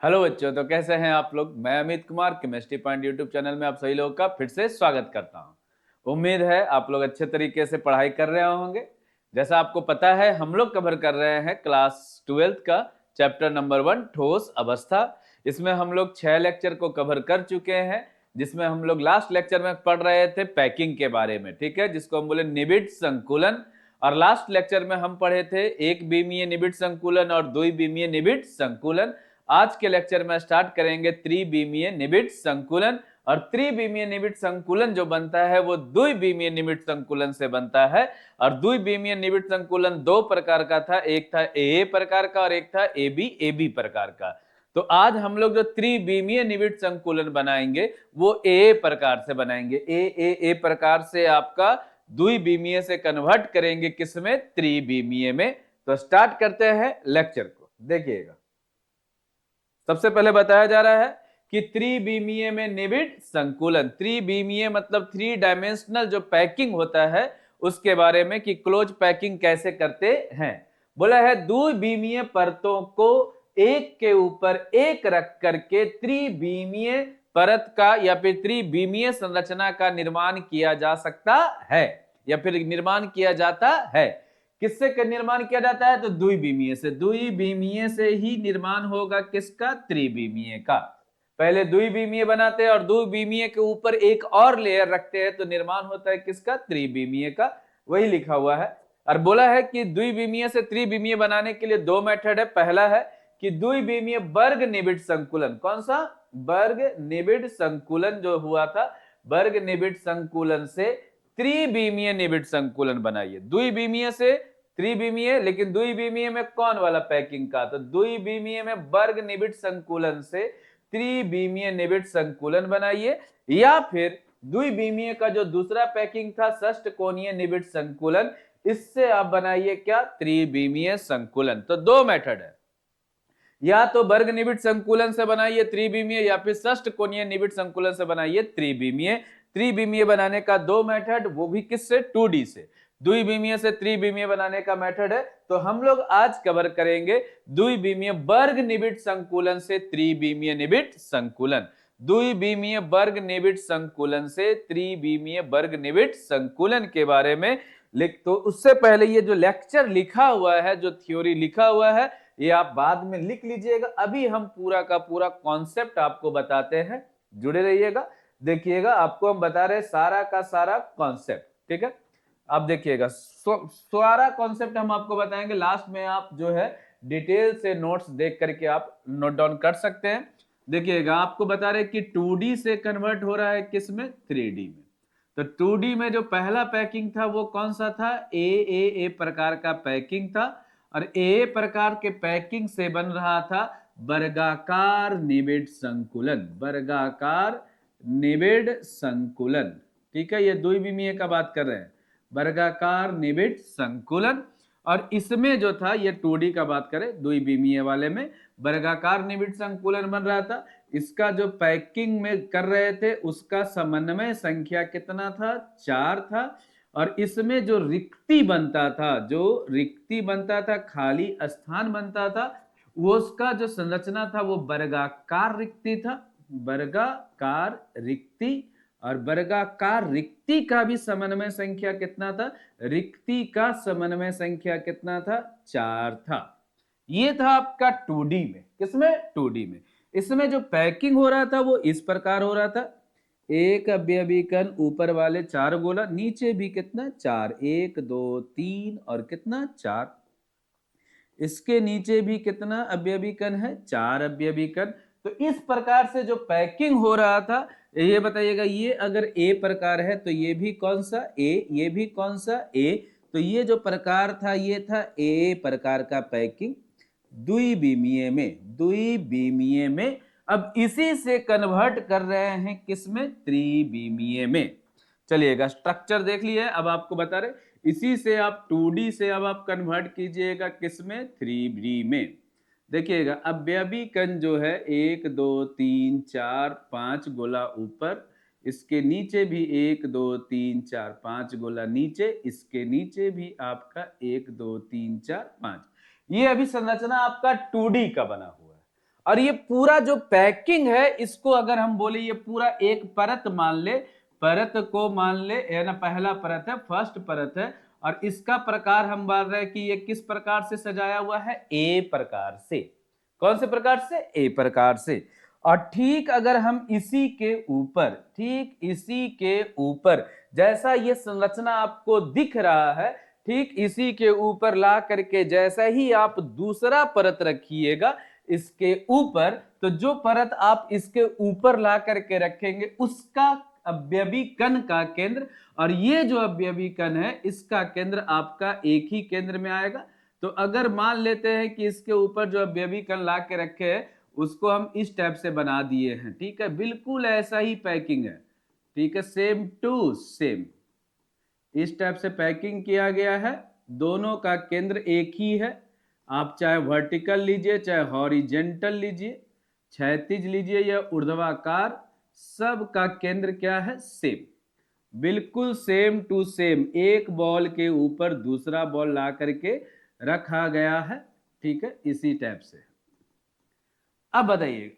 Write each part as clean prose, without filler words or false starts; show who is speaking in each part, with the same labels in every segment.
Speaker 1: Hello बच्चों, तो कैसे हैं आप लोग। मैं Amit Kumar chemistry point YouTube channel में आप सभी लोगों का फिर से स्वागत करता हूं। उम्मीद है आप लोग अच्छे तरीके से पढ़ाई कर रहे होंगे। जैसा आपको पता है, हम लोग कवर कर रहे हैं क्लास 12th का चैप्टर नंबर 1 ठोस अवस्था। इसमें हम लोग 6 लेक्चर को कवर कर चुके हैं, जिसमें हम लोग लास्ट लेक्चर में पढ़ रहे थे पैकिंग के बारे में, ठीक है, जिसको हम बोले निबिड संकुलन। और लास्ट लेक्चर में हम पढ़े थे एक बीमीय निबिड संकुलन और द्वि बीमीय निबिड संकुलन। आज के लेक्चर में स्टार्ट करेंगे त्रिविमीय निबिड संकुलन। और त्रिविमीय निबिड संकुलन जो बनता है वो द्विविमीय निबिड संकुलन से बनता है। और द्विविमीय निबिड संकुलन दो प्रकार का था, एक था ए प्रकार का और एक था ए बी प्रकार का। तो आज हम लोग जो त्रिविमीय निबिड संकुलन बनाएंगे वो ए प्रकार से बनाएंगे। ए प्रकार से आपका द्विविमीय से कन्वर्ट करेंगे किसमें, त्रिविमीय में। तो स्टार्ट करते हैं लेक्चर को, देखिएगा। सबसे पहले बताया जा रहा है कि त्रिविमीय में निबिड संकुलन। त्रिविमीय मतलब 3 डायमेंशनल जो पैकिंग होता है उसके बारे में, कि क्लोज पैकिंग कैसे करते हैं। बोला है द्विविमीय परतों को एक के ऊपर एक रख करके त्रिविमीय परत का या फिर त्रिविमीय संरचना का निर्माण किया जा सकता है या फिर निर्माण किया जाता है। किससे निर्माण किया जाता है, तो द्विविमीय से। द्विविमीय से ही निर्माण होगा किसका, त्रिविमीय का। पहले द्विविमीय बनाते हैं और द्विविमीय के ऊपर एक और लेयर रखते हैं तो निर्माण होता है किसका, त्रिविमीय का। वही लिखा हुआ है। और बोला है कि द्विविमीय से त्रिविमीय बनाने के लिए 2 मेथड है। पहला है कि द्विविमीय वर्ग निबिड संकुलन। कौन सा, वर्ग निबिड संकुलन जो हुआ था, वर्ग निबिड संकुलन से त्रिविमीय निबिड संकुलन बनाइए। द्विविमीय से त्रिविमीय, लेकिन द्विविमीय में कौन वाला पैकिंग का, तो द्विविमीय में वर्ग निबिड संकुलन से त्रिविमीय निबिड संकुलन बनाइए। या फिर द्विविमीय का जो दूसरा पैकिंग था षष्टकोणीय निबिड संकुलन, इससे आप बनाइए क्या, त्रिविमीय संकुलन। तो 2 मेथड है, या तो वर्ग निबिड संकुलन से बनाइए त्रिविमीय या फिर षष्टकोणीय निबिड संकुलन से बनाइए त्रिविमीय। त्रिविमीय बनाने का 2 मेथड, वो भी किससे, 2D से। द्विविमीय से त्रिविमीय बनाने का मेथड है। तो हम लोग आज कवर करेंगे द्विविमीय वर्ग निबिड संकुलन से त्रिविमीय निबिड संकुलन। द्विविमीय वर्ग निबिड संकुलन से त्रिविमीय वर्ग निबिड संकुलन के बारे में लिख। तो उससे पहले ये जो लेक्चर लिखा हुआ है, जो थ्योरी लिखा हुआ है, ये आप बाद में लिख लीजिएगा। अभी हम पूरा का पूरा कॉन्सेप्ट आपको बताते हैं, जुड़े रहिएगा। देखिएगा, आपको हम बता रहे सारा का सारा कॉन्सेप्ट, ठीक है। आप देखिएगा, सारा कॉन्सेप्ट हम आपको बताएंगे। लास्ट में आप जो है डिटेल से नोट्स देख करके आप नोट डाउन कर सकते हैं। देखिएगा, आपको बता रहे कि 2D से कन्वर्ट हो रहा है किसमें, 3D में। तो 2D में जो पहला पैकिंग था वो कौन सा था, ए प्रकार का पैकिंग था। और ए प्रकार के पैकिंग से बन रहा था वर्गाकार निबिड संकुलन। वर्गाकार निबिड संकुलन, ठीक है। ये द्विविमीय का बात कर रहे हैं, वर्गाकार निबिड संकुलन। और इसमें जो था, ये 2D का बात करें, द्विविमीय वाले में वर्गाकार निबिड संकुलन बन रहा था। इसका जो पैकिंग में कर रहे थे उसका समन्वय संख्या कितना था, 4 था। और इसमें जो रिक्ति बनता था, जो रिक्ति बनता था, खाली स्थान बनता था, वो उसका जो संरचना था वो वर्गाकार रिक्ति था, वर्गाकार रिक्ति। और वर्गाकार रिक्ति का भी समन्वय संख्या कितना था, रिक्ति का समन्वय संख्या कितना था, 4 था। ये था आपका 2D में। किसमें, 2D में। इसमें जो पैकिंग हो रहा था वो इस प्रकार हो रहा था, एक अवयवी कण ऊपर वाले 4 गोला, नीचे भी कितना, 4, 1 2 3 और कितना, 4। इसके नीचे भी कितना अवयवी कण है, 4 अवयवी कण। तो इस प्रकार से जो पैकिंग हो रहा था, ये बताइएगा, ये अगर ए प्रकार है तो ये भी कौन सा, ए, ये भी कौन सा, ए। तो ये जो प्रकार था ये था ए प्रकार का पैकिंग द्विविमीय में, द्विविमीय में। अब इसी से कन्वर्ट कर रहे हैं किसमें, त्रिविमीय में। चलिएगा, स्ट्रक्चर देख लिए। अब आपको बता रहे इसी से आप 2D से अब आप कन्वर्ट कीजिएगा किसमें, 3D में। देखिएगा, अवयवी कण जो है 1 2 3 4 5 गोला ऊपर, इसके नीचे भी 1 2 3 4 5 गोला नीचे, इसके नीचे भी आपका 1 2 3 4 5। ये अभी संरचना आपका 2D का बना हुआ है। और ये पूरा जो पैकिंग है इसको अगर हम बोले ये पूरा एक परत मान ले, परत को मान ले, है ना, पहला परत है, फर्स्ट परत है, और इसका प्रकार हम बोल रहे हैं कि ये किस प्रकार से सजाया हुआ है, ए प्रकार से। कौन से प्रकार से, ए प्रकार से। और ठीक अगर हम इसी के ऊपर, ठीक इसी के ऊपर जैसा ये संरचना आपको दिख रहा है, ठीक इसी के ऊपर ला करके जैसा ही आप दूसरा परत रखिएगा इसके ऊपर, तो जो परत आप इसके ऊपर ला करके रखेंगे उसका अवयवी कण का केंद्र, और ये जो अवयवी कण है इसका केंद्र आपका एक ही केंद्र में आएगा। तो अगर मान लेते हैं कि इसके ऊपर जो अवयवी कण ला के रखे हैं उसको हम इस टाइप से बना दिए हैं, ठीक है, बिल्कुल ऐसा ही पैकिंग है, ठीक है, सेम टू सेम इस टाइप से पैकिंग किया गया है। दोनों का केंद्र एक ही है, आप चाहे वर्टिकल लीजिए चाहे हॉरिजेंटल लीजिए, क्षैतिज लीजिए या ऊर्ध्वाकार, सब का केंद्र क्या है, सेम, बिल्कुल सेम टू सेम, एक बॉल के ऊपर दूसरा बॉल ला करके रखा गया है, ठीक है, इसी टाइप से। अब बताइए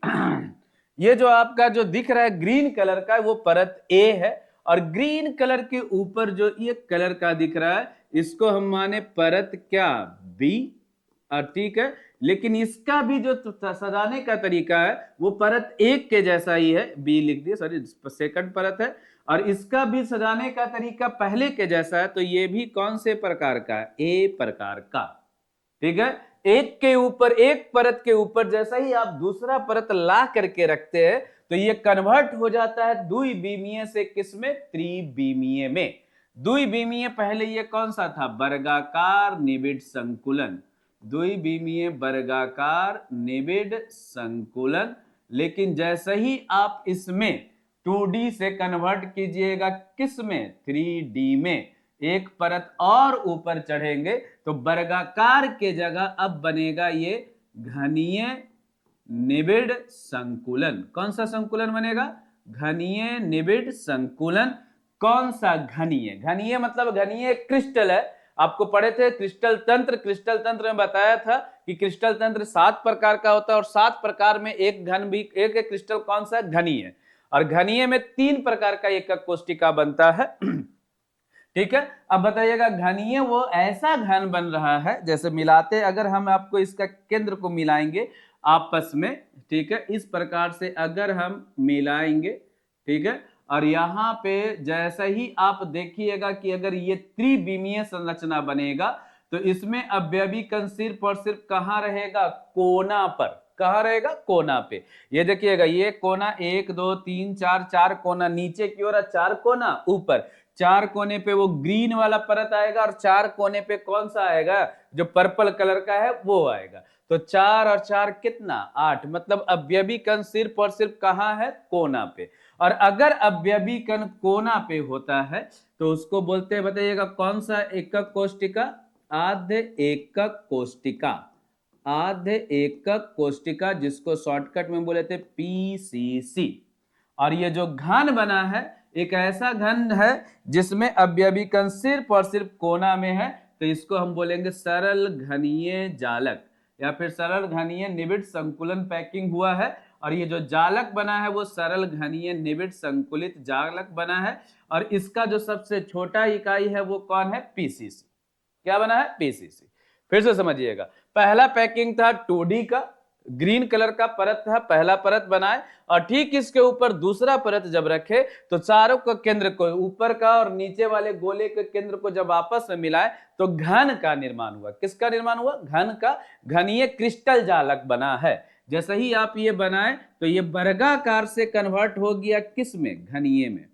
Speaker 1: ये जो आपका जो दिख रहा है ग्रीन कलर का वो परत ए है, और ग्रीन कलर के ऊपर जो ये कलर का दिख रहा है इसको हम माने परत क्या, बी, और ठीक है, लेकिन इसका भी जो सजाने का तरीका है वो परत एक के जैसा ही है, बी लिख दिए, सॉरी सेकंड परत है, और इसका भी सजाने का तरीका पहले के जैसा है, तो ये भी कौन से प्रकार का है, ए प्रकार का, ठीक है। एक के ऊपर, एक परत के ऊपर जैसा ही आप दूसरा परत ला करके रखते हैं तो ये कन्वर्ट हो जाता है द्विविमीय से किसमें, त्रिविमीय में। द्विविमीय पहले ये कौन सा था, वर्गाकार निबिड़ संकुलन, द्विविमीय वर्गाकार निबिड़ संकुलन, लेकिन जैसे ही आप इसमें 2D से कन्वर्ट कीजिएगा किसमें, 3D में, एक परत और ऊपर चढ़ेंगे तो वर्गाकार के जगह अब बनेगा ये घनीय निबिड़ संकुलन। कौन सा संकुलन बनेगा, घनीय निबिड़ संकुलन। कौन सा घनीय, घनीय मतलब घनीय क्रिस्टल है, आपको पढ़े थे क्रिस्टल तंत्र, क्रिस्टल तंत्र में बताया था कि क्रिस्टल तंत्र 7 प्रकार का होता है, और 7 प्रकार में एक घन भी, एक क्रिस्टल कौन सा, घनीय, और घनीय में 3 प्रकार का एकक कोष्टिका बनता है ठीक है। अब बताइएगा घनीय वो ऐसा घन बन रहा है जैसे मिलाते, अगर हम आपको इसका केंद्र को मिलाएंगे आपस में, ठीक है, इस प्रकार से अगर हम मिलाएंगे, ठीक है, और यहाँ पे जैसा ही आप देखिएगा कि अगर ये त्रिविमीय संरचना बनेगा तो इसमें अवयवी कण सिर्फ और सिर्फ कहाँ रहेगा, कोना पर, कहाँ रहेगा, कोना पे। ये देखिएगा ये कोना 1 2 3 4, 4 कोना नीचे की ओर, 4 कोना ऊपर, 4 कोने पे वो ग्रीन वाला परत आएगा और 4 कोने पे कौन सा आएगा, जो पर्पल कलर का है वो आएगा। तो 4 और 4 कितना, 8, मतलब अवयवी कण सिर्फ और सिर्फ कहाँ है, कोना पे। और अगर अवयवी कण कोना पे होता है तो उसको बोलते हैं, बताइएगा कौन सा एकक कोष्टिका, आद्य एकक कोष्टिका, आद्य एकक कोष्टिका, जिसको शॉर्टकट में बोले थे पीसीसी। और ये जो घन बना है एक ऐसा घन है जिसमें अवयवी कण सिर्फ और सिर्फ कोना में है, तो इसको हम बोलेंगे सरल घनीय जालक या फिर सरल घनीय निबिड़ संकुलन पैकिंग हुआ है। और ये जो जालक बना है वो सरल घनीय निबिड़ संकुलित जालक बना है, और इसका जो सबसे छोटा इकाई है वो कौन है, पीसीसी। क्या बना है, पीसीसी। फिर से समझिएगा, पहला पैकिंग था 2D का, ग्रीन कलर का परत था, पहला परत बनाए, और ठीक इसके ऊपर दूसरा परत जब रखे तो चारों का केंद्र को, ऊपर का और नीचे वाले गोले के केंद्र को जब आपस में मिलाए तो घन का निर्माण हुआ। किसका निर्माण हुआ, घन का, घनीय क्रिस्टल जालक बना है। जैसे ही आप ये बनाए तो ये वर्गाकार से कन्वर्ट हो गया किस में, घनीय में,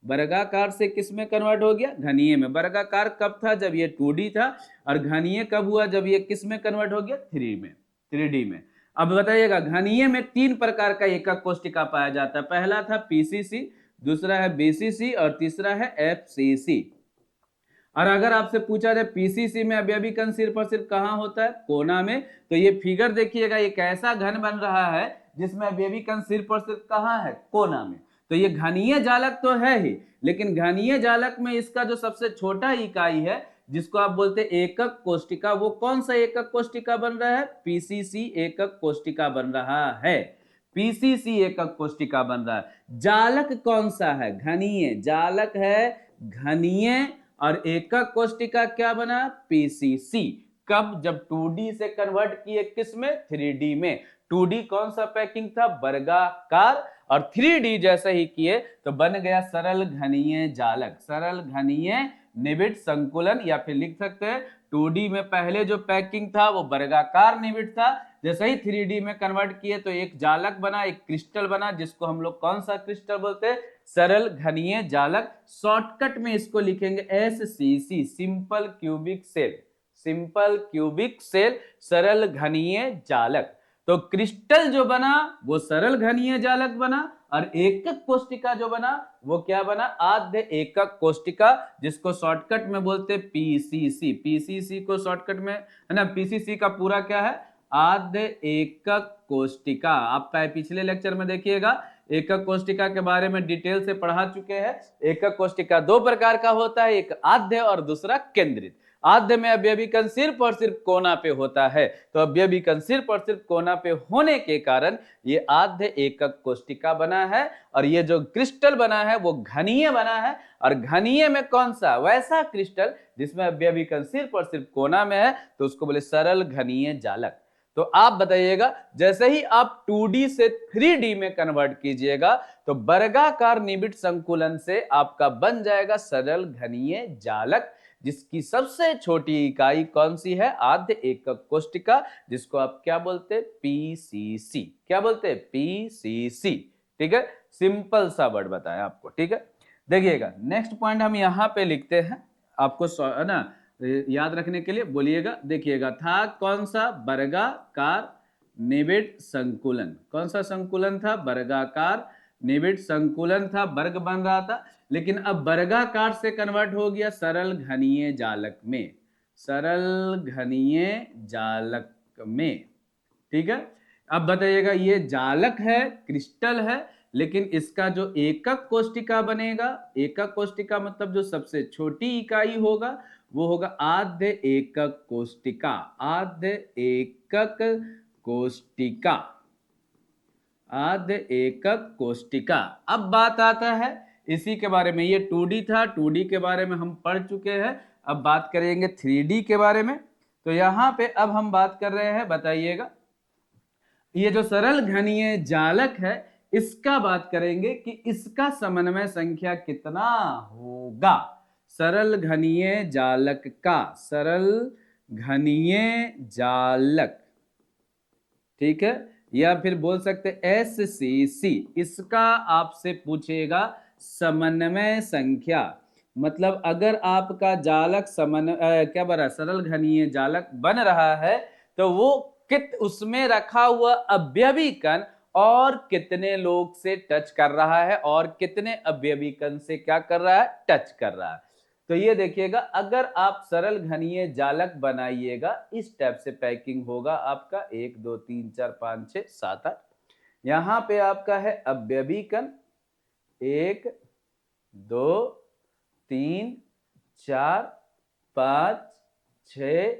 Speaker 1: वर्गाकार से किस में कन्वर्ट हो गया, घनीय में। वर्गाकार कब था, जब ये 2D था, और घनीय कब हुआ, जब ये किस में कन्वर्ट हो गया, 3D में। अब बताइएगा घनीय में 3 प्रकार का एकक कोष्टिका पाया जाता है, पहला था पीसीसी, दूसरा है बीसीसी और तीसरा है एफसीसी। और अगर आपसे पूछा जाए पीसीसी में अवयवी कण सिर्फ और सिर्फ कहाँ होता है, कोना में, तो ये फिगर देखिएगा एक ऐसा घन बन रहा है जिसमें अवयवी कण सिर्फ और सिर्फ कहाँ है, कोना में। तो ये घनीय जालक तो है ही, लेकिन घनीय जालक में इसका जो सबसे छोटा इकाई है जिसको आप बोलते हैं एकक कोष्टिका, वो कौन सा एकक कोष्टिका बन रहा है? पीसीसी एकक कोष्टिका बन रहा है, पीसीसी एकक कोष्टिका बन रहा है। जालक कौन सा है? घनीय, जालक है घनीय, और एकक कोष्टिका क्या बना? पीसीसी। कब? जब 2D से कन्वर्ट किए किस में? 3D में। 2D कौन सा पैकिंग था? वर्गाकार, और 3D जैसे ही किए तो बन गया सरल घनीय जालक, सरल घनीय निबिड़ संकुलन, या फिर लिख सकते हैं 2D में पहले जो पैकिंग था वो वर्गाकार निबिड़ था, जैसे ही 3D में कन्वर्ट किए तो एक जालक बना, एक क्रिस्टल बना, जिसको हम लोग कौन सा क्रिस्टल बोलते हैं? सरल घनीय जालक। शॉर्टकट में इसको लिखेंगे SCC, simple cubic cell, simple cubic cell, सरल घनीय जालक। तो क्रिस्टल जो बना वो सरल घनीय जालक बना, और एकक कोष्टिका जो बना वो क्या बना? आद्य एकक कोष्टिका, जिसको शॉर्टकट में बोलते पीसीसी। पीसीसी को शॉर्टकट में है ना, पीसीसी का पूरा क्या है? आद्य एकक कोष्टिका। आप पिछले लेक्चर में देखिएगा एकक कोष्टिका के बारे में डिटेल से पढ़ा चुके हैं। एकक कोष्टिका दो प्रकार का होता है, एक आद्य और दूसरा केंद्रित। आद्य में अवयवीकरण सिर्फ और सिर्फ कोना पे होता है, तो अवयवीकरण सिर्फ और सिर्फ कोना पे होने के कारण ये आद्य एकक कोष्टिका बना है, और ये जो क्रिस्टल बना है वो घनीय बना है। और घनीय में कौन सा? वैसा क्रिस्टल जिसमें अवयवीकरण सिर्फ और सिर्फ कोना में है, तो उसको बोले सरल घनीय जालक। तो आप बताइएगा, जैसे ही आप 2D से 3D में कन्वर्ट कीजिएगा तो वर्गाकार निबिड़ संकुलन से आपका बन जाएगा सरल घनीय जालक, जिसकी सबसे छोटी इकाई कौन सी है? आद्य एकक कोष्टिका, जिसको आप क्या बोलते हैं? पीसीसी। क्या बोलते हैं? पीसीसी। ठीक है, सिंपल सा वर्ड बताया आपको। ठीक है, देखिएगा नेक्स्ट पॉइंट हम यहाँ पे लिखते हैं, आपको है ना याद रखने के लिए बोलिएगा। देखिएगा था कौन सा? वर्गाकार निबिड़ संकुलन। कौन सा संकुलन था? वर्गाकार निबिड़ संकुलन था, वर्ग बन रहा था, लेकिन अब वर्गाकार से कन्वर्ट हो गया सरल घनीय जालक में, सरल घनीय जालक में। ठीक है, अब बताइएगा ये जालक है, क्रिस्टल है, लेकिन इसका जो एकक कोष्टिका बनेगा, एकक कोष्टिका मतलब जो सबसे छोटी इकाई होगा वो होगा आद्य एकक कोष्टिका, आद्य एकक कोष्टिका, आद्य एकक कोष्टिका। अब बात आता है इसी के बारे में, ये 2D था, 2D के बारे में हम पढ़ चुके हैं। अब बात करेंगे 3D के बारे में। तो यहाँ पे अब हम बात कर रहे हैं, बताइएगा ये जो सरल घनीय जालक है इसका बात करेंगे कि इसका समन्वय संख्या कितना होगा। सरल घनीय जालक का, सरल घनीय जालक, ठीक है, या फिर बोल सकते SCC, इसका आपसे पूछेगा समन्वय संख्या। मतलब अगर आपका जालक समन्वय क्या बना, सरल घनीय जालक बन रहा है, तो वो उसमें रखा हुआ अवयवी कण और कितने लोग से टच कर रहा है, और कितने अवयवी कण से क्या कर रहा है? टच कर रहा है। तो ये देखिएगा, अगर आप सरल घनीय जालक बनाइएगा इस टाइप से पैकिंग होगा आपका 1 2 3 4 5 6 7 8। यहां पे आपका है अवयवी कण 1 2 3 4 5 6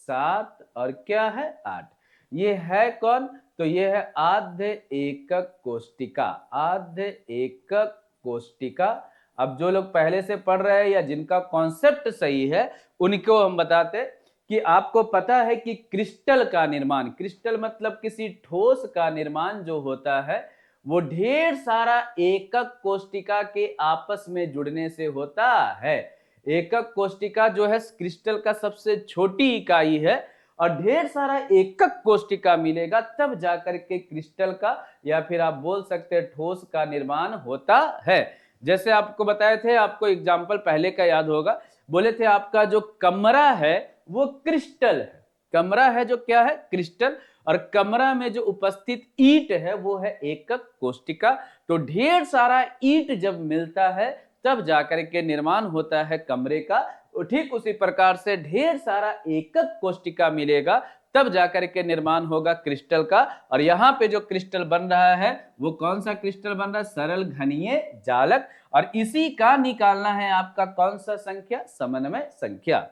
Speaker 1: 7 और क्या है 8। ये है कौन? तो ये है आद्य एकक कोष्टिका, आद्य एकक कोष्टिका। अब जो लोग पहले से पढ़ रहे हैं या जिनका कॉन्सेप्ट सही है उनको हम बताते कि आपको पता है कि क्रिस्टल का निर्माण, क्रिस्टल मतलब किसी ठोस का निर्माण जो होता है वो ढेर सारा एकक कोष्टिका के आपस में जुड़ने से होता है। एकक कोष्टिका जो है क्रिस्टल का सबसे छोटी इकाई है, और ढेर सारा एकक कोष्टिका मिलेगा तब जाकर के क्रिस्टल का या फिर आप बोल सकते हैं ठोस का निर्माण होता है। जैसे आपको बताए थे, आपको एग्जाम्पल पहले का याद होगा, बोले थे आपका जो कमरा है वो क्रिस्टल है, कमरा है जो क्या है? क्रिस्टल, और कमरा में जो उपस्थित ईंट है वो है एकक कोष्टिका। तो ढेर सारा ईंट जब मिलता है तब जाकर के निर्माण होता है कमरे का, ठीक उसी प्रकार से ढेर सारा एकक कोष्टिका मिलेगा तब जाकर के निर्माण होगा क्रिस्टल का। और यहाँ पे जो क्रिस्टल बन रहा है वो कौन सा क्रिस्टल बन रहा है? सरल घनीय जालक। और इसी का निकालना है आपका कौन सा संख्या? समन्वय संख्या।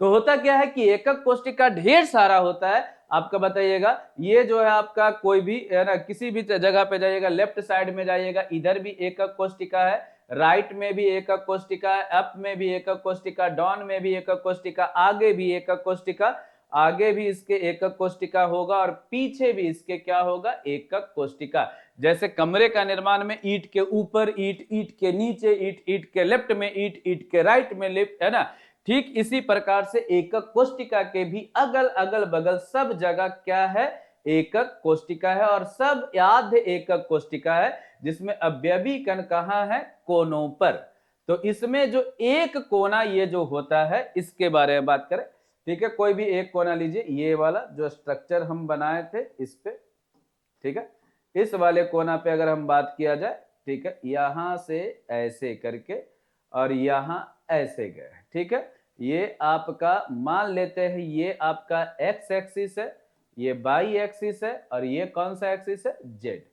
Speaker 1: तो होता क्या है कि एकक कोष्टिका ढेर सारा होता है। आपका बताइएगा, ये जो है आपका कोई भी है ना, किसी भी जगह पे जाइएगा, लेफ्ट साइड में जाइएगा, इधर भी एकक कोष्टिका है, राइट में भी एकक कोष्टिका है, अप में भी एकक कोष्टिका, डाउन में भी एकक कोष्टिका, आगे भी एकक कोष्टिका, आगे भी इसके एकक कोष्टिका होगा और पीछे भी इसके क्या होगा, एकक कोष्टिका। जैसे कमरे का निर्माण में ईंट के ऊपर ईंट, ईंट के नीचे ईंट, ईंट के लेफ्ट में ईंट, ईंट के राइट में लेफ्ट, है ना। ठीक इसी प्रकार से एकक कोष्टिका के भी अगल अगल बगल सब जगह क्या है, एकक कोष्टिका है, और सब याद एकक कोष्टिका है, जिसमें अवयवी कण कहाँ है, कोनों पर। तो इसमें जो एक कोना ये जो होता है, इसके बारे में बात करें, ठीक है। कोई भी एक कोना लीजिए, ये वाला जो स्ट्रक्चर हम बनाए थे इस पे, ठीक है। इस वाले कोना पे अगर हम बात किया जाए, ठीक है, यहां से ऐसे करके और यहां ऐसे गए, ठीक है। ये आपका मान लेते हैं, ये आपका एक्स एक्सिस है, ये वाई एक्सिस है, और ये कौन सा एक्सिस है, जेड।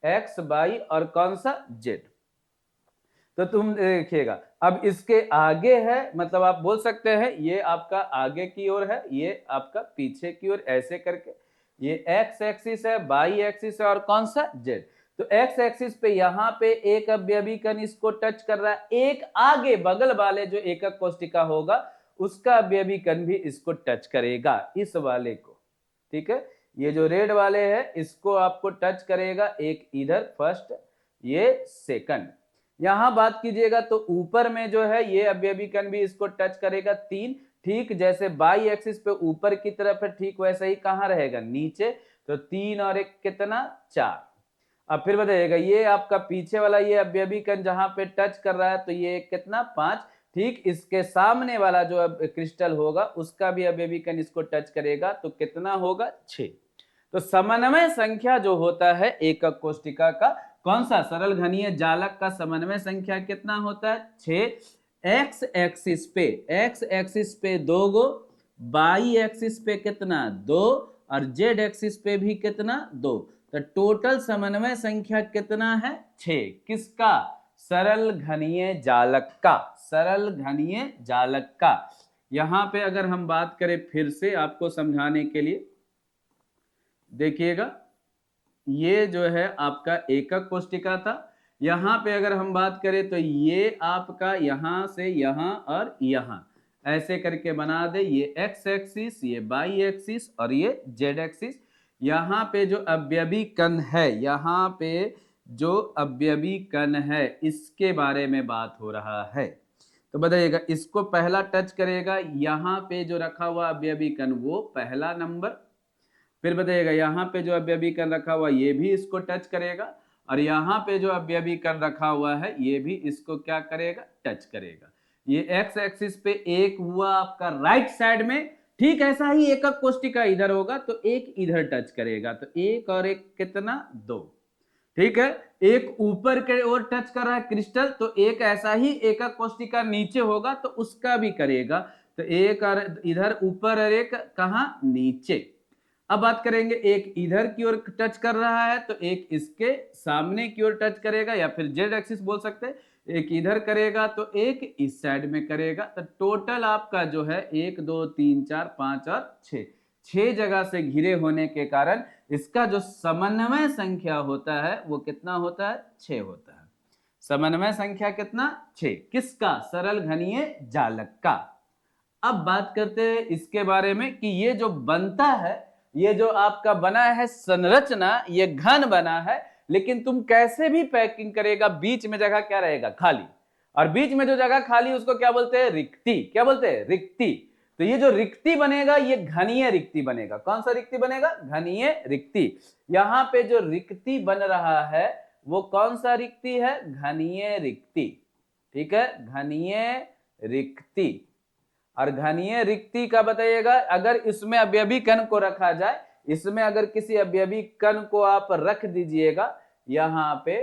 Speaker 1: एक्स वाई और कौन सा, जेड। तो तुम देखिएगा, अब इसके आगे है, मतलब आप बोल सकते हैं ये आपका आगे की ओर है, ये आपका पीछे की ओर, ऐसे करके ये एक्स एक्सिस है, वाई एक्सिस है, और कौन सा, जेड। तो एक्स एक्सिस पे यहाँ पे एक अवयवी कण इसको टच कर रहा है, एक आगे बगल वाले जो एकक कोष्टिका होगा उसका अवयवी कण भी इसको टच करेगा, इस वाले को, ठीक है। ये जो रेड वाले है इसको आपको टच करेगा, एक इधर फर्स्ट, ये सेकंड। यहां बात कीजिएगा तो ऊपर में जो है ये अवयवी कण भी इसको टच करेगा, 3। ठीक जैसे बाई एक्सिस पे ऊपर की तरफ है, ठीक वैसे ही कहां रहेगा, नीचे। तो 3 और 1 कितना, 4। अब फिर बताइएगा, ये आपका पीछे वाला ये अवयवी कण जहां पे टच कर रहा है, तो ये कितना, 5। ठीक इसके सामने वाला जो क्रिस्टल होगा उसका भी अवयवी कण इसको टच करेगा, तो कितना होगा, 6। तो समन्वय संख्या जो होता है एकक कोष्टिका का, कौन सा, सरल घनीय जालक का समन्वय संख्या कितना होता है, 6। एक्स एक्सिस पे 2 गो, बाई एक्सिस पे कितना, 2, और जेड एक्सिस पे भी कितना, 2। तो टोटल समन्वय संख्या कितना है, 6। किसका, सरल घनीय जालक का, सरल घनीय जालक का। यहां पे अगर हम बात करें फिर से आपको समझाने के लिए, देखिएगा, ये जो है आपका एकक कोष्टिका था। यहां पे अगर हम बात करें तो ये आपका यहां से यहां और यहां ऐसे करके बना दे, ये एक्स एक्सिस, ये वाई एक्सिस, और ये जेड एक्सिस। यहां पे जो अवयवी कण है, यहां पे जो अवयवी कण है इसके बारे में बात हो रहा है। तो बताइएगा, इसको पहला टच करेगा, यहां पे जो रखा हुआ अवयवी कण वो पहला नंबर। फिर बताइएगा, यहाँ पे जो अवयवी कण रखा हुआ ये भी इसको टच करेगा, और यहाँ पे जो अवयवी कण रखा हुआ है ये भी इसको क्या करेगा, टच करेगा। ये एक्स एक्सिस पे एक हुआ आपका राइट साइड में, ठीक ऐसा ही एकक कोष्टिका इधर होगा तो एक इधर टच करेगा, तो एक और एक कितना, 2। ठीक है, एक ऊपर के ओर टच कर रहा है क्रिस्टल, तो एक ऐसा ही एकक कोष्टिका नीचे होगा तो उसका भी करेगा, तो एक और इधर ऊपर और एक कहां, नीचे। अब बात करेंगे, एक इधर की ओर टच कर रहा है तो एक इसके सामने की ओर टच करेगा, या फिर जेड एक्सिस बोल सकते हैं। एक इधर करेगा तो एक इस साइड में करेगा, तो टोटल आपका जो है 1 2 3 4 5 और 6 जगह से घिरे होने के कारण इसका जो समन्वय संख्या होता है वो कितना होता है, 6 होता है। समन्वय संख्या कितना, 6। किसका, सरल घनीय जालक का। अब बात करते हैं इसके बारे में कि ये जो बनता है, ये जो आपका बना है संरचना, ये घन बना है, लेकिन तुम कैसे भी पैकिंग करेगा बीच में जगह क्या रहेगा, खाली। और बीच में जो जगह खाली उसको क्या बोलते हैं, रिक्ति। क्या बोलते हैं, रिक्ति। तो ये जो रिक्ति बनेगा ये घनीय रिक्ति बनेगा। कौन सा रिक्ति बनेगा, घनीय रिक्ति। यहां पे जो रिक्ति बन रहा है वो कौन सा रिक्ति है, घनीय रिक्ति। ठीक है, घनीय रिक्ति। और घनीय रिक्ति का बताइएगा, अगर इसमें अवयवी कण को रखा जाए, इसमें अगर किसी अवयवी कण को आप रख दीजिएगा यहां पे,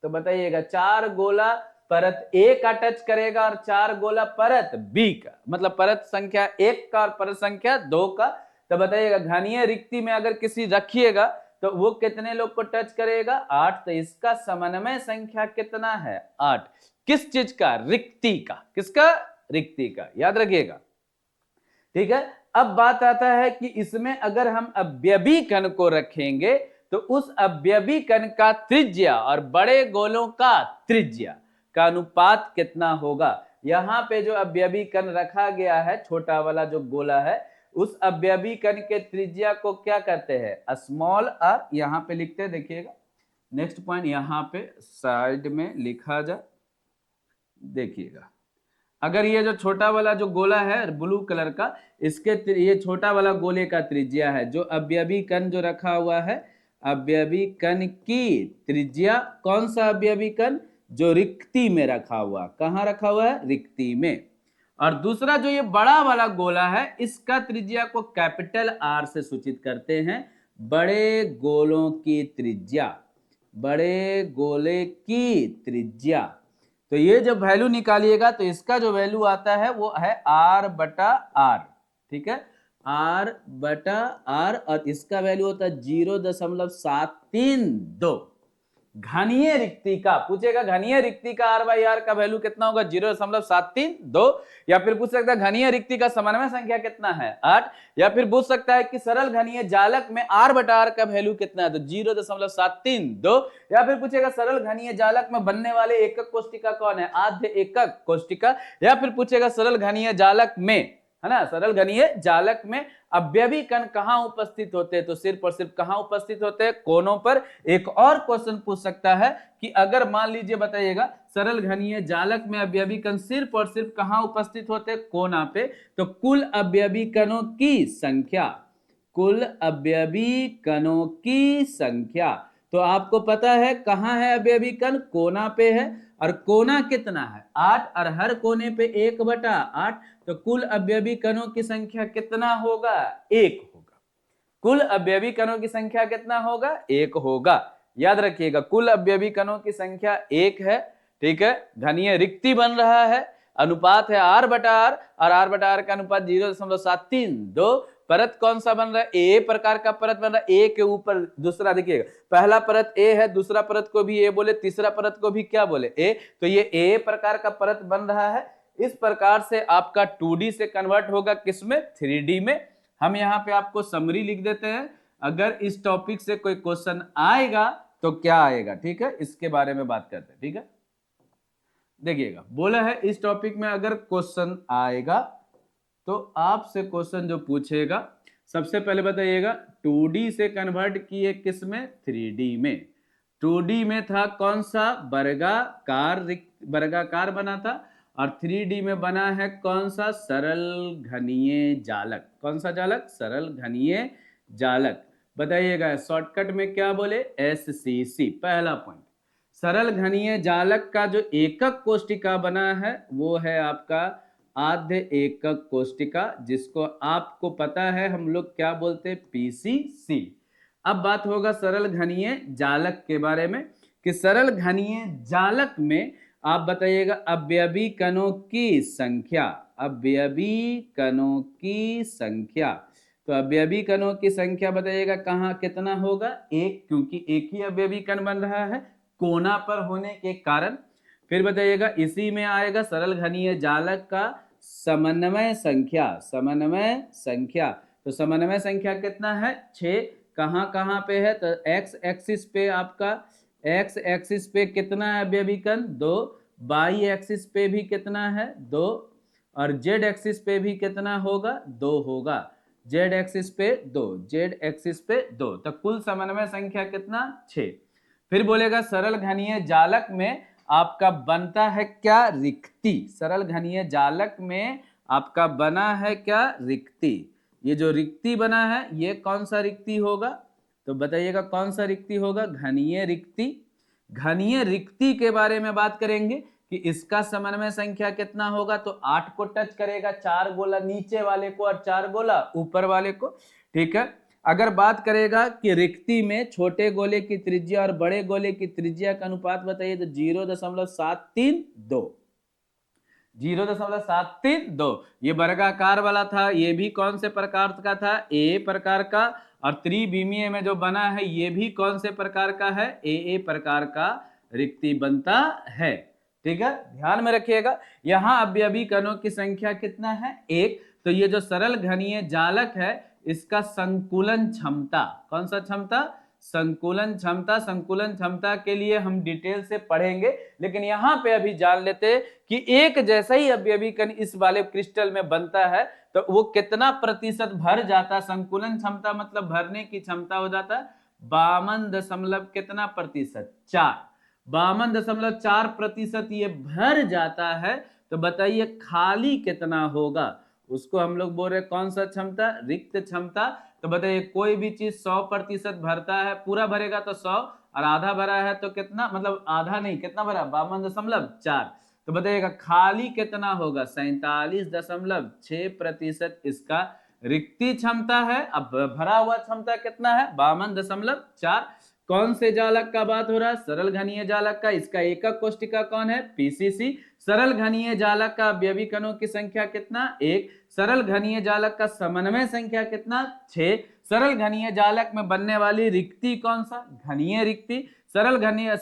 Speaker 1: तो बताइएगा 4 गोला परत ए का टच करेगा और 4 गोला परत बी का, मतलब परत संख्या 1 का और परत संख्या 2 का। तो बताइएगा घनीय रिक्ति में अगर किसी रखिएगा तो वो कितने लोग को टच करेगा, 8। तो इसका समन्वय संख्या कितना है, 8। किस चीज का, रिक्ति का। किसका, रिक्ति का, याद रखिएगा। ठीक है। अब बात आता है कि इसमें अगर हम अवयवी कण को रखेंगे तो उस अवयवी कण का त्रिज्या और बड़े गोलों का त्रिज्या का अनुपात कितना होगा। यहां पे जो अवयवी कण रखा गया है, छोटा वाला जो गोला है, उस अवयवी कण के त्रिज्या को क्या कहते हैं, स्मॉल आर। यहां पे लिखते हैं, देखिएगा नेक्स्ट पॉइंट यहां पे साइड में लिखा जाए, देखिएगा अगर ये जो छोटा वाला जो गोला है ब्लू कलर का, इसके ये छोटा वाला गोले का त्रिज्या है, जो अवयवी कण जो रखा हुआ है, अवयवी कण की त्रिज्या, कौन सा अवयवी कण, जो रिक्ति में रखा हुआ, कहां रखा हुआ है, रिक्ति में। और दूसरा जो ये बड़ा वाला गोला है, इसका त्रिज्या को कैपिटल आर से सूचित करते हैं, बड़े गोलों की त्रिज्या, बड़े गोले की त्रिज्या। तो ये जब वैल्यू निकालिएगा तो इसका जो वैल्यू आता है वो है r बटा r, ठीक है, r बटा r, और इसका वैल्यू होता है 0.732। घनीय रिक्ति का पूछेगा, घनीय रिक्ति का r बाई r का वैल्यू कितना होगा, 0.732। या फिर पूछ सकता है घनीय रिक्ति का समन्वय संख्या कितना है, 8। या फिर पूछ सकता है कि सरल घनीय जालक में r बटा r का वैल्यू कितना है, तो 0.732। या फिर पूछेगा सरल घनीय जालक में बनने वाले एकक कोष्टिका कौन है, आद्य एकक कोष्टिका। या फिर पूछेगा सरल घनीय जालक में, है ना, सरल घनीय जालक में अवयवी कण कहां उपस्थित होते हैं, तो सिर्फ और सिर्फ कहां उपस्थित होते हैं, कोनों पर। एक और क्वेश्चन पूछ सकता है कि अगर मान लीजिए बताइएगा सरल घनीय जालक में अवयवी कण सिर्फ और सिर्फ कहां उपस्थित होते हैं, कोना पे, तो कुल अवयवी कणों की संख्या, कुल अवयवी कणों की संख्या, तो आपको पता है कहां है अवयवी कण, कोना पे है, और कोना कितना है 8, और हर कोने पे 1/8, तो कुल अवयवी कणों की संख्या कितना होगा, 1 होगा। कुल अवयवी कणों की संख्या कितना होगा, 1 होगा। याद रखिएगा कुल अवयवी कणों की संख्या 1 है, ठीक है। घनीय रिक्ति बन रहा है, अनुपात है r बटा r, और r बटा r का अनुपात 0.732। परत कौन सा बन रहा है, ए प्रकार का परत बन रहा है, ए के ऊपर दूसरा, देखिएगा पहला परत ए है, दूसरा परत को भी ए बोले, तीसरा परत को भी क्या बोले, ए, तो ये ए प्रकार का परत बन रहा है। इस प्रकार से आपका 2D से कन्वर्ट होगा किसमें, 3D में। हम यहाँ पे आपको समरी लिख देते हैं, अगर इस टॉपिक से कोई क्वेश्चन आएगा तो क्या आएगा, ठीक है, इसके बारे में बात करते हैं, ठीक है। देखिएगा बोला है इस टॉपिक में अगर क्वेश्चन आएगा तो आपसे क्वेश्चन जो पूछेगा, सबसे पहले बताइएगा 2D से कन्वर्ट किए किसमें, 3D में। 2D में था कौन सा, वर्गाकार, वर्गाकार बना था, और 3D में बना है कौन सा, सरल घनीय जालक। कौन सा जालक, सरल घनीय जालक। बताइएगा शॉर्टकट में क्या बोले, SCC। पहला पॉइंट, सरल घनीय जालक का जो एकक कोष्टिका बना है वो है आपका आद्य एकक कोष्टिका, जिसको आपको पता है हम लोग क्या बोलते हैं, PCC। अब बात होगा सरल घनीय जालक के बारे में, कि सरल घनीय जालक में आप बताइएगा अवयवी कणों की संख्या, अवयवी कणों की संख्या, तो अवयवी कणों की संख्या बताइएगा कहां कितना होगा, 1, क्योंकि एक ही अवयवी कण बन रहा है कोना पर होने के कारण। फिर बताइएगा इसी में आएगा सरल घनीय जालक का समन्वय संख्या, समन्वय संख्या, तो समन्वय संख्या कितना है, 6। कहां कहां पे है, तो एक्स एक्सिस पे, आपका एक्स एक्सिस पे कितना है अवयवी कण, 2, वाई एक्सिस पे भी कितना है, 2, और जेड एक्सिस पे भी कितना होगा, 2 होगा, जेड एक्सिस पे 2, जेड एक्सिस पे 2, तो कुल समन्वय संख्या कितना, 6। फिर बोलेगा सरल घनीय जालक में आपका बनता है क्या, रिक्ति। सरल घनीय जालक में आपका बना है क्या, रिक्ति। ये जो रिक्ति बना है ये कौन सा रिक्ति होगा, तो बताइएगा कौन सा रिक्ति होगा, घनीय रिक्ति। घनीय रिक्ति के बारे में बात करेंगे कि इसका समन्वय संख्या कितना होगा, तो 8 को टच करेगा, 4 गोला नीचे वाले को और 4 गोला ऊपर वाले को, ठीक है। अगर बात करेगा कि रिक्ति में छोटे गोले की त्रिज्या और बड़े गोले की त्रिज्या का अनुपात बताइए, तो 0.732, 0.732। ये वर्गाकार वाला था, ये भी कौन से प्रकार का था, ए प्रकार का, और त्रिविमीय में जो बना है ये भी कौन से प्रकार का है, ए प्रकार का रिक्ति बनता है, ठीक है। ध्यान में रखिएगा यहाँ अवयवी कणों की संख्या कितना है, 1, तो ये जो सरल घनीय जालक है इसका संकुलन क्षमता, कौन सा क्षमता, संकुलन क्षमता, संकुलन क्षमता के लिए हम डिटेल से पढ़ेंगे, लेकिन यहां पे अभी जान लेते हैं कि एक जैसा ही अवयवी कण इस वाले क्रिस्टल में बनता है तो वो कितना प्रतिशत भर जाता है। संकुलन क्षमता मतलब भरने की क्षमता हो जाता है 52 कितना प्रतिशत, 4, 52.4% ये भर जाता है। तो बताइए खाली कितना होगा, उसको हम लोग बोल रहे कौन सा क्षमता, रिक्त क्षमता। तो बताइए कोई भी चीज 100% भरता है, पूरा भरेगा तो 100, और आधा भरा है तो कितना, मतलब आधा नहीं, कितना भरा 52.4। तो बताइएगा खाली कितना होगा, 47.6% इसका रिक्ति क्षमता है। अब भरा हुआ क्षमता कितना है, 52.4। कौन से जालक का बात हो रहा है, सरल घनीय जालक का। इसका एकक कोष्टिका कौन है, पीसीसी। सरल घनीय जालक का अवयवी कणों की संख्या कितना, 1। सरल घनीय जालक का समन्वय संख्या कितना, 6। सरल घनीय जालक में बनने वाली रिक्ति कौन सा, घनीय रिक्ति। सरल घनीय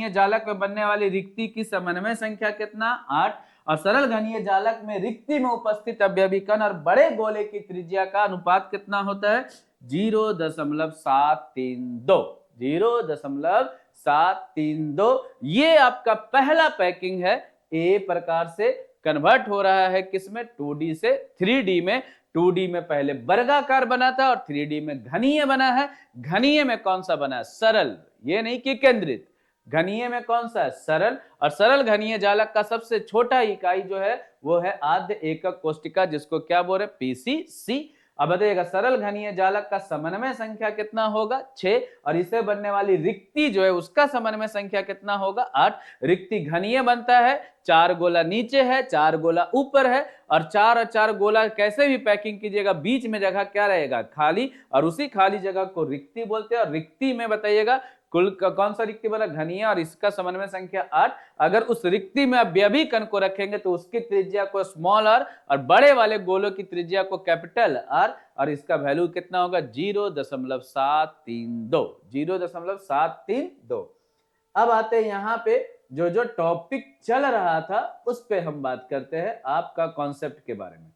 Speaker 1: जालक में बनने वाली रिक्ति की समन्वय संख्या कितना, 8। और सरल घनीय जालक में रिक्ति में उपस्थित अवयवी कण और बड़े गोले की त्रिज्या का अनुपात कितना होता है, 0.732, 0.732। ये आपका पहला पैकिंग है, ए प्रकार से कन्वर्ट हो रहा है किसमें, 2D से 3D में। 2D में पहले वर्गाकार बना था और 3D में घनीय बना है। घनीय में कौन सा बना है, सरल, ये नहीं कि केंद्रित। घनीय में कौन सा है, सरल। और सरल घनीय जालक का सबसे छोटा इकाई जो है वो है आद्य एकक कोष्टिका, जिसको क्या बोल रहे, पीसीसी। अब बताइएगा सरल घनीय जालक का समन्वय संख्या कितना होगा, 6। और इसे बनने वाली रिक्ति जो है उसका समन्वय संख्या कितना होगा, 8। रिक्ति घनीय बनता है, 4 गोला नीचे है, 4 गोला ऊपर है, और 4 और 4 गोला कैसे भी पैकिंग कीजिएगा बीच में जगह क्या रहेगा, खाली, और उसी खाली जगह को रिक्ति बोलते हैं। और रिक्ति में बताइएगा कुल कौन सा रिक्ति बना, घनीय, और इसका समन्वय संख्या 8। अगर उस रिक्ति में अवयवी कण को रखेंगे तो उसकी त्रिज्या को स्मॉल आर और बड़े वाले गोलों की त्रिज्या को कैपिटल आर, और इसका वैल्यू कितना होगा, 0.732, 0.732। अब आते हैं यहाँ पे जो जो टॉपिक चल रहा था उस पे हम बात करते हैं, आपका कॉन्सेप्ट के बारे में।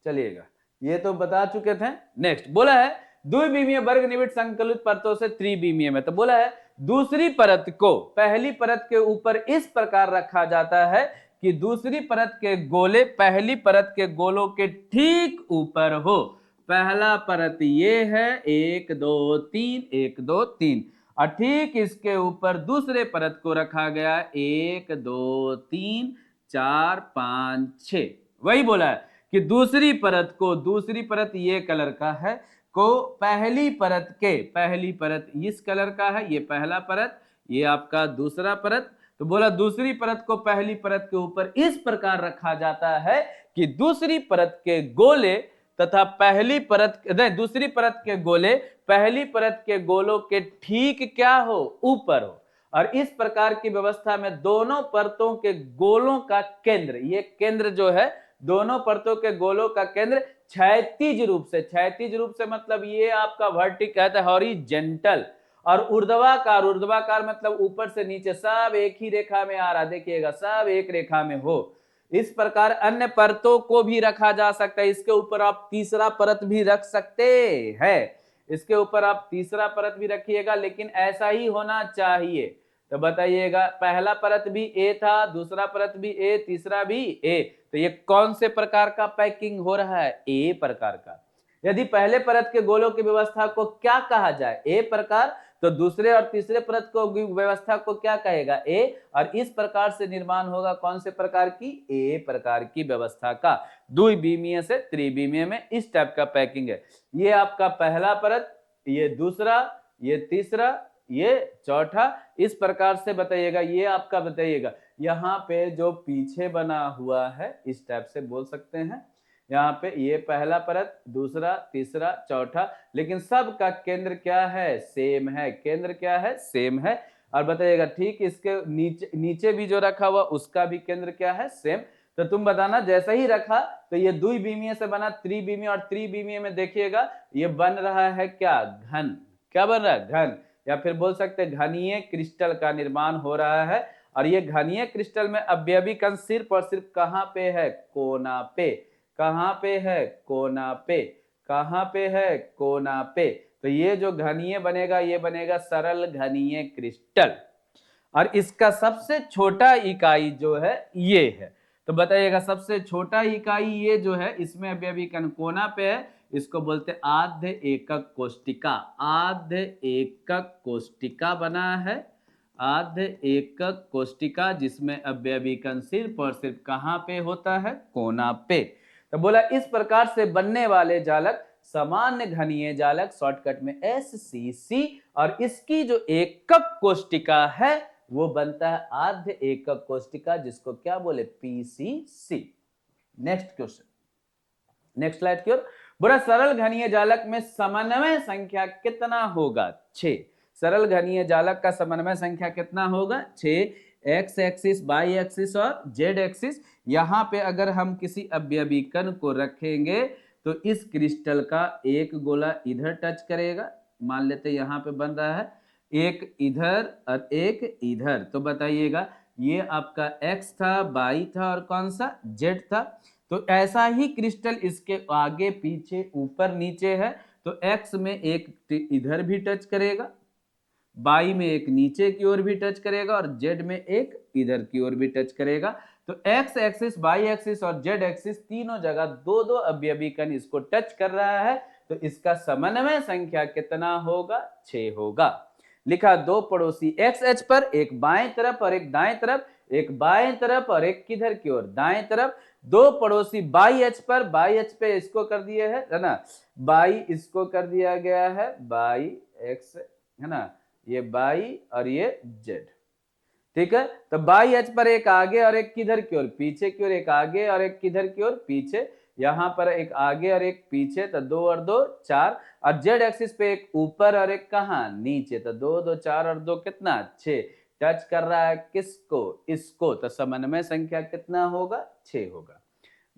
Speaker 1: चलिएगा, ये तो बता चुके थे। नेक्स्ट बोला है द्विविमीय वर्ग निबिड़ संकलित परतों से त्रिविमीय में। तो बोला है दूसरी परत को पहली परत के ऊपर इस प्रकार रखा जाता है कि दूसरी परत के गोले पहली परत के गोलों के ठीक ऊपर हो। पहला परत ये है 1 2 3, 1 2 3, और ठीक इसके ऊपर दूसरे परत को रखा गया 1 2 3 4 5 6। वही बोला है कि दूसरी परत को, दूसरी परत ये कलर का है, को पहली परत इस कलर का है, ये पहला परत, ये आपका दूसरा परत। तो बोला दूसरी परत को पहली परत के ऊपर इस प्रकार रखा जाता है कि दूसरी परत के गोले तथा पहली परत नहीं, दूसरी परत के गोले पहली परत के गोलों के ठीक क्या हो, ऊपर हो। और इस प्रकार की व्यवस्था में दोनों परतों के गोलों का केंद्र, ये केंद्र जो है दोनों परतों के गोलों का केंद्र क्षैतिज रूप से मतलब ये आपका वर्टिकल कहता है हॉरिजेंटल, और ऊर्ध्वाकार मतलब ऊपर से नीचे सब एक ही रेखा में आ रहा, देखिएगा सब एक रेखा में हो। इस प्रकार अन्य परतों को भी रखा जा सकता है, इसके ऊपर आप तीसरा परत भी रख सकते हैं, इसके ऊपर आप तीसरा परत भी रखिएगा, लेकिन ऐसा ही होना चाहिए। तो बताइएगा पहला परत भी ए था, दूसरा परत भी ए, तीसरा भी ए। तो ये कौन से प्रकार का पैकिंग हो रहा है, ए प्रकार का। यदि पहले परत के गोलों की व्यवस्था को क्या कहा जाए, ए प्रकार, तो दूसरे और तीसरे परत को व्यवस्था को क्या कहेगा, ए। और इस प्रकार से निर्माण होगा कौन से प्रकार की, ए प्रकार की व्यवस्था का। द्विविमीय से त्रिविमीय में इस टाइप का पैकिंग है। ये आपका पहला परत, ये दूसरा, ये तीसरा, ये चौथा, इस प्रकार से बताइएगा। ये आपका बताइएगा यहाँ पे जो पीछे बना हुआ है इस टाइप से बोल सकते हैं, यहाँ पे ये पहला परत, दूसरा, तीसरा, चौथा, लेकिन सब का केंद्र क्या है, सेम है, केंद्र क्या है, सेम है। और बताइएगा ठीक इसके नीचे भी जो रखा हुआ उसका भी केंद्र क्या है, सेम। तो तुम बताना जैसा ही रखा तो ये द्विविमीय से बना त्रिविमीय, और त्रिविमीय में देखिएगा ये बन रहा है क्या, घन, क्या बन रहा है, घन, या फिर बोल सकते हैं घनीय क्रिस्टल का निर्माण हो रहा है। और ये घनीय क्रिस्टल में अवयवी कण सिर्फ और सिर्फ कहां पे है, कोना पे। कहाँ पे है, कोना पे, कहाँ पे है, कोना पे। तो ये जो घनीय बनेगा ये बनेगा सरल घनीय क्रिस्टल, और इसका सबसे छोटा इकाई जो है ये है। तो बताइएगा सबसे छोटा इकाई ये जो है, इसमें अभी कण कोना पे है, इसको बोलते हैं आद्य एकक कोष्टिका। आद्य एकक कोष्टिका बना है, आद्य एकक कोष्टिका, जिसमें अवयवी कण सिर्फ और सिर्फ कहाँ पे होता है, कोना पे। तो बोला इस प्रकार से बनने वाले जालक सामान्य घनीय जालक, शॉर्टकट में SCC, और इसकी जो एकक कोष्टिका है वो बनता है आद्य एकक कोष्टिका, जिसको क्या बोले, PCC। Next question, next slide की ओर। बोला सरल घनीय जालक में समन्वय संख्या कितना होगा, 6। सरल घनीय जालक का समन्वय संख्या कितना होगा, 6। एक्स एक्सिस, वाई एक्सिस और जेड एक्सिस। यहां पे अगर हम किसी अवयवी कण को रखेंगे तो इस क्रिस्टल का एक गोला इधर टच करेगा, मान लेते यहां पे बन रहा है, एक इधर और एक इधर। तो बताइएगा ये आपका x था, y था और कौन सा, z था। तो ऐसा ही क्रिस्टल इसके आगे पीछे ऊपर नीचे है, तो x में एक इधर भी टच करेगा, y में एक नीचे की ओर भी टच करेगा और z में एक इधर की ओर भी टच करेगा। तो x एक्सिस, y एक्सिस और z एक्सिस तीनों जगह दो दो अवयवी कण इसको टच कर रहा है, तो इसका समन्वय संख्या कितना होगा, 6 होगा। लिखा दो पड़ोसी एक्स एच पर, एक बाएं तरफ और एक दाएं तरफ, एक बाएं तरफ और एक किधर की ओर, दाएं तरफ। दो पड़ोसी बाई एच पर, बाई एच पे इसको कर दिए है ना, बाई इसको कर दिया गया है, बाई एक्स है ना, ये बाई और ये जेड, ठीक है। तो बाई एच पर एक आगे और एक किधर की ओर, पीछे की ओर, एक आगे और एक किधर की ओर, पीछे। यहां पर एक आगे और एक पीछे, तो 2 और 2 4, और जेड एक्सिस पे एक ऊपर और एक कहां, नीचे। तो 2 2 4 और 2 कितना, 6। टच कर रहा है किसको, इसको। तो समन्वय संख्या कितना होगा, 6 होगा।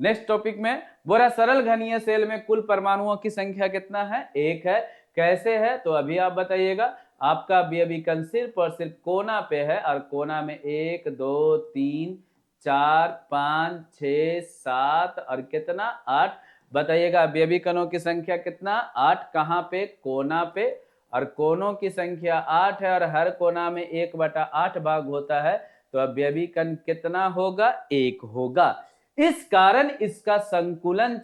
Speaker 1: नेक्स्ट टॉपिक में बोला सरल घनीय सेल में कुल परमाणुओं की संख्या कितना है, 1 है। कैसे है, तो अभी आप बताइएगा। आपका अवयवी कण सिर्फ और सिर्फ कोना पे है, और कोना में 1 2 3 4 5 6 7 और कितना, 8। बताइएगा अवयवी कणों की संख्या कितना, 8। कहां पे, कोना पे, और कोनों की संख्या 8 है, और हर कोना में 1/8 भाग होता है, तो अवयवी कण कितना होगा, 1 होगा। इस कारण इसका संकुलन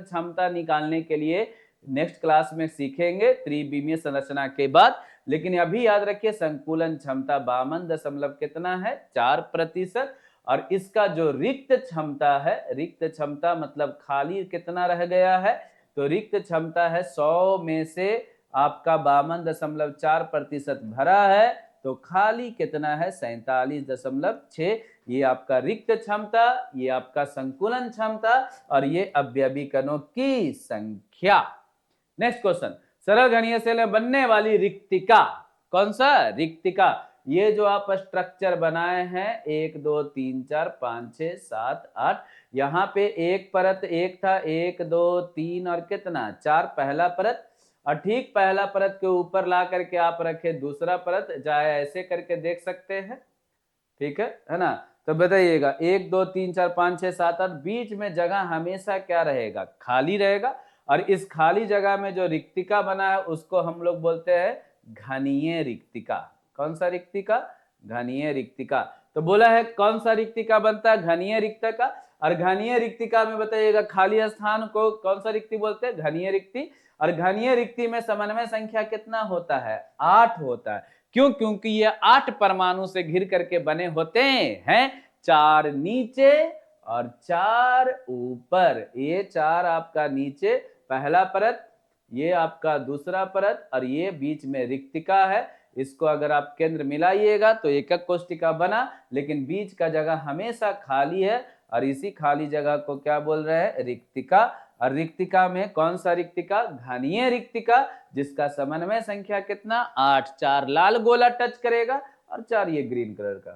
Speaker 1: क्षमता निकालने के लिए नेक्स्ट क्लास में सीखेंगे त्रिविमीय संरचना के बाद। लेकिन अभी याद रखिए संकुलन क्षमता 52 कितना है, 4%। और इसका जो रिक्त क्षमता है, रिक्त क्षमता मतलब खाली कितना रह गया है, तो रिक्त क्षमता है 100 में से आपका 52.4% भरा है, तो खाली कितना है, 47.6। ये आपका रिक्त क्षमता, ये आपका संकुलन क्षमता, और ये अवयवी कणों की संख्या। नेक्स्ट क्वेश्चन, सरल घनीय सेल में बनने वाली रिक्तिका, कौन सा, रिक्तिका। ये जो आप स्ट्रक्चर बनाए हैं 1 2 3 4 5 6 7 8, यहाँ पे एक परत एक था, 1 2 3 और कितना, 4 पहला परत, और ठीक पहला परत के ऊपर ला करके आप रखे दूसरा परत, चाहे ऐसे करके देख सकते हैं, ठीक है ना। तो बताइएगा 1 2 3 4 5 6 7 8, बीच में जगह हमेशा क्या रहेगा, खाली रहेगा। और इस खाली जगह में जो रिक्तिका बना है उसको हम लोग बोलते हैं घनीय रिक्तिका। कौन सा रिक्तिका, घनीय रिक्तिका। तो बोला है कौन सा रिक्तिका बनता है, घनीय रिक्तिका। और घनीय रिक्तिका में बताइएगा खाली स्थान को कौन सा रिक्ति बोलते हैं, घनीय रिक्ति। और घनीय रिक्ति में समन्वय संख्या कितना होता है, 8 होता है। क्यों, क्योंकि ये 8 परमाणु से घिर करके बने होते हैं, 4 नीचे और 4 ऊपर। ये 4 आपका नीचे पहला परत, ये आपका दूसरा परत, और ये बीच में रिक्तिका है। इसको अगर आप केंद्र मिलाइएगा तो एकक कोष्टिका बना, लेकिन बीच का जगह हमेशा खाली है, और इसी खाली जगह को क्या बोल रहे हैं, रिक्तिका। और रिक्तिका में कौन सा रिक्तिका, घनीय रिक्तिका, जिसका समन्वय संख्या कितना, 8। 4 लाल गोला टच करेगा और 4 ये ग्रीन कलर का,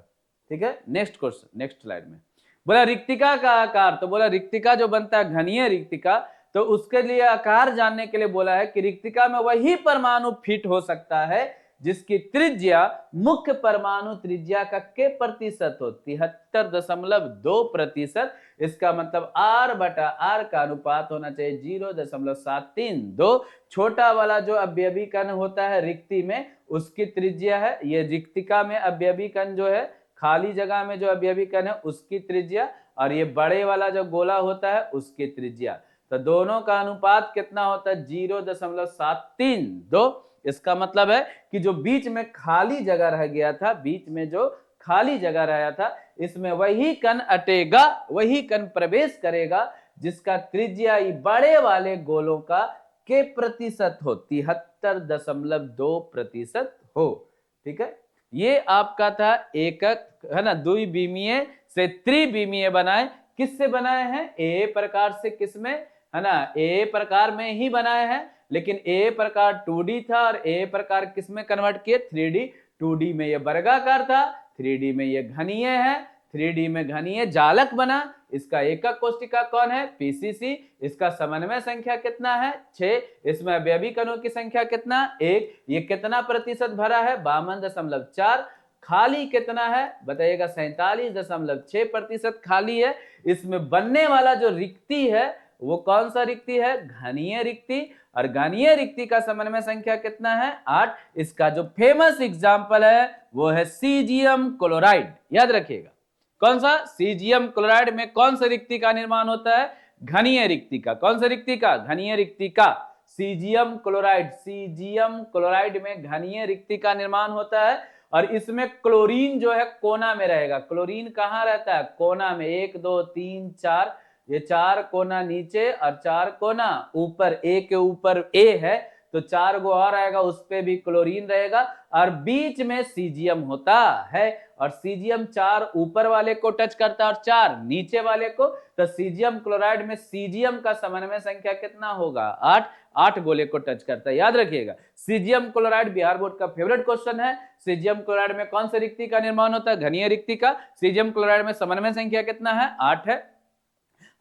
Speaker 1: ठीक है। नेक्स्ट क्वेश्चन, नेक्स्ट स्लाइड में बोला रिक्तिका का आकार। तो बोला रिक्तिका जो बनता है घनीय रिक्तिका, तो उसके लिए आकार जानने के लिए बोला है कि रिक्तिका में वही परमाणु फिट हो सकता है जिसकी त्रिज्या मुख्य परमाणु त्रिज्या का के प्रतिशत हो 73.2%। इसका मतलब R बटा R का अनुपात होना चाहिए 0.732। छोटा वाला जो अवयवी कण होता है रिक्ति में उसकी त्रिज्या है, ये रिक्तिका में अवयवी कण जो है खाली जगह में जो अवयवी कण है उसकी त्रिज्या, और ये बड़े वाला जो गोला होता है उसकी त्रिज्या। तो दोनों का अनुपात कितना होता है 0.732। इसका मतलब है कि जो बीच में खाली जगह रह गया था, बीच में जो खाली जगह रहा था, इसमें वही कण अटेगा, वही कण प्रवेश करेगा जिसका त्रिज्या बड़े वाले गोलों का के प्रतिशत हो 73.2% हो। ठीक है, ये आपका था एकक, है ना, द्विविमीय से त्रिविमीय बनाए। किससे बनाए हैं? ए प्रकार से। किसमें? है ना, ए प्रकार में ही बनाए हैं, लेकिन ए प्रकार 2D था और ए प्रकार किसमें कन्वर्ट किए? 3D। 2D में ये वर्गाकार था, 3D में ये घनीय है, 3D में घनीय जालक बना। इसका एकक कोष्टिका कौन है? पीसीसी। इसका समन्वय संख्या कितना है? 6। इसमें अवयवी कणों की संख्या कितना? 1। ये कितना प्रतिशत भरा है? 52.4। खाली कितना है बताइएगा? 47.6% खाली है। इसमें बनने वाला जो रिक्ति है वो कौन सा रिक्ति है? घनीय रिक्ति। और घनीय रिक्ति का समन्वय संख्या कितना है? 8। इसका जो फेमस एग्जांपल है वो है सीजियम क्लोराइड। याद रखिएगा, कौन सा? सीजियम क्लोराइड में कौन सा रिक्ति का निर्माण होता है? घनीय रिक्ति का। कौन सा रिक्ति का? घनीय रिक्ति का। सीजियम क्लोराइड, सीजियम क्लोराइड में घनीय रिक्ति का निर्माण होता है। और इसमें क्लोरीन जो है कोना में रहेगा। क्लोरीन कहाँ रहता है? कोना में। 1 2 3 4, ये 4 कोना नीचे और 4 कोना ऊपर। ए के ऊपर ए है तो 4 गो और आएगा, उस पे भी क्लोरीन रहेगा और बीच में सीजियम होता है। और सीजियम 4 ऊपर वाले को टच करता है और 4 नीचे वाले को। तो सीजियम क्लोराइड में सीजियम का समन्वय संख्या कितना होगा? 8। 8 गोले को टच करता है। याद रखिएगा, सीजियम क्लोराइड बिहार बोर्ड का फेवरेट क्वेश्चन है। सीजियम क्लोराइड में कौन सा रिक्ति का निर्माण होता है? घनीय रिक्ति का। सीजियम क्लोराइड में समन्वय संख्या कितना है? 8 है।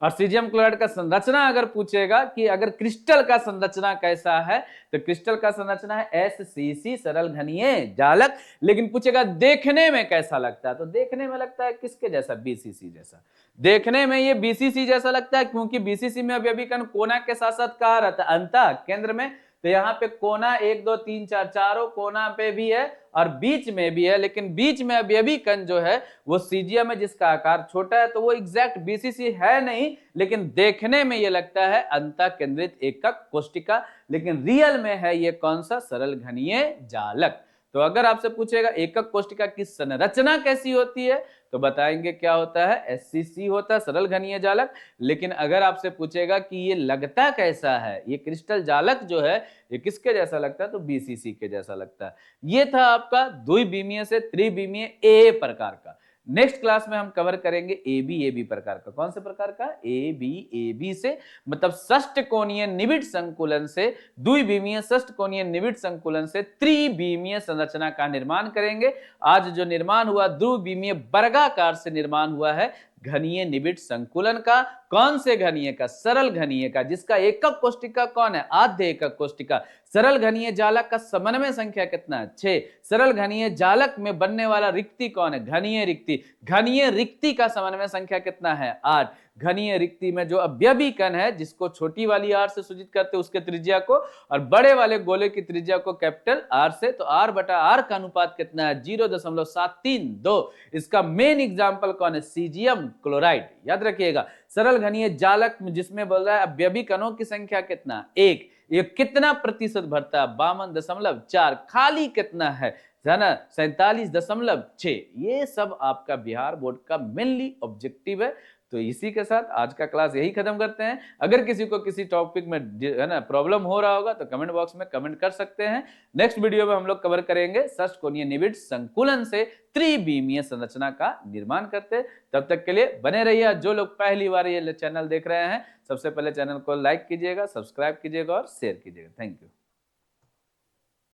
Speaker 1: और सीजियम क्लोराइड का संरचना अगर पूछेगा कि अगर क्रिस्टल का संरचना कैसा है, तो क्रिस्टल का संरचना है SCC, सरल घनीय जालक। लेकिन पूछेगा देखने में कैसा लगता है, तो देखने में लगता है किसके जैसा? BCC जैसा। देखने में ये BCC जैसा लगता है क्योंकि BCC में अवयवी कण कोना के साथ साथ कहाँ रहता है? अंतः केंद्र में। तो यहाँ पे कोना 1 2 3 4 चारों कोना पे भी है और बीच में भी है, लेकिन बीच में अवयवी कण जो है वो सीजियम है जिसका आकार छोटा है, तो वो एग्जैक्ट BCC है नहीं, लेकिन देखने में ये लगता है अंतः केंद्रित एकक कोष्टिका, लेकिन रियल में है ये कौन सा? सरल घनीय जालक। तो अगर आपसे पूछेगा एकक कोष्टिका की संरचना कैसी होती है, तो बताएंगे क्या होता है? SCC होता है, सरल घनीय जालक। लेकिन अगर आपसे पूछेगा कि ये लगता कैसा है, ये क्रिस्टल जालक जो है ये किसके जैसा लगता है, तो BCC के जैसा लगता है। ये था आपका द्विविमीय से त्रिविमीय ए प्रकार का। नेक्स्ट क्लास में हम कवर करेंगे AB प्रकार का। कौन से प्रकार का? AB से मतलब षष्टकोणीय निबिड़ संकुलन से, द्विविमीय षष्टकोणीय निबिड़ संकुलन से त्रिविमीय संरचना का निर्माण करेंगे। आज जो निर्माण हुआ द्विविमीय वर्गाकार से निर्माण हुआ है घनीय निबिड़ संकुलन का। कौन से घनीय का? सरल घनीय का, जिसका एकक कोष्टिका कौन है? आद्य एकक कोष्टिका। सरल घनीय जालक का समन्वय संख्या कितना है? 6। सरल घनीय जालक में बनने वाला रिक्ति कौन है? घनीय रिक्ति। घनीय रिक्ति का समन्वय संख्या कितना है? 8। घनीय रिक्ति में जो अवयवी कण है जिसको छोटी वाली R से सूचित करते हैं उसके त्रिज्या को, और बड़े वाले गोले की त्रिज्या को कैपिटल R से, तो R बटा R का अनुपात कितना है? 0.732। इसका मेन एग्जांपल कौन है? Caesium chloride. याद रखिएगा, सरल घनीय जालक जिसमें बोल रहा है अवयवी कणों की संख्या कितना? 1। ये कितना प्रतिशत भरता है? 52.4। खाली कितना है ना? 47.6। ये सब आपका बिहार बोर्ड का मेनली ऑब्जेक्टिव है। तो इसी के साथ आज का क्लास यही खत्म करते हैं। अगर किसी को किसी टॉपिक में है ना प्रॉब्लम हो रहा होगा तो कमेंट बॉक्स में कमेंट कर सकते हैं। नेक्स्ट वीडियो में हम लोग कवर करेंगे षष्टकोणीय निबिड़ संकुलन से त्रिविमीय संरचना का निर्माण करते। तब तक के लिए बने रहिए। जो लोग पहली बार ये चैनल देख रहे हैं, सबसे पहले चैनल को लाइक कीजिएगा, सब्सक्राइब कीजिएगा और शेयर कीजिएगा। Thank you.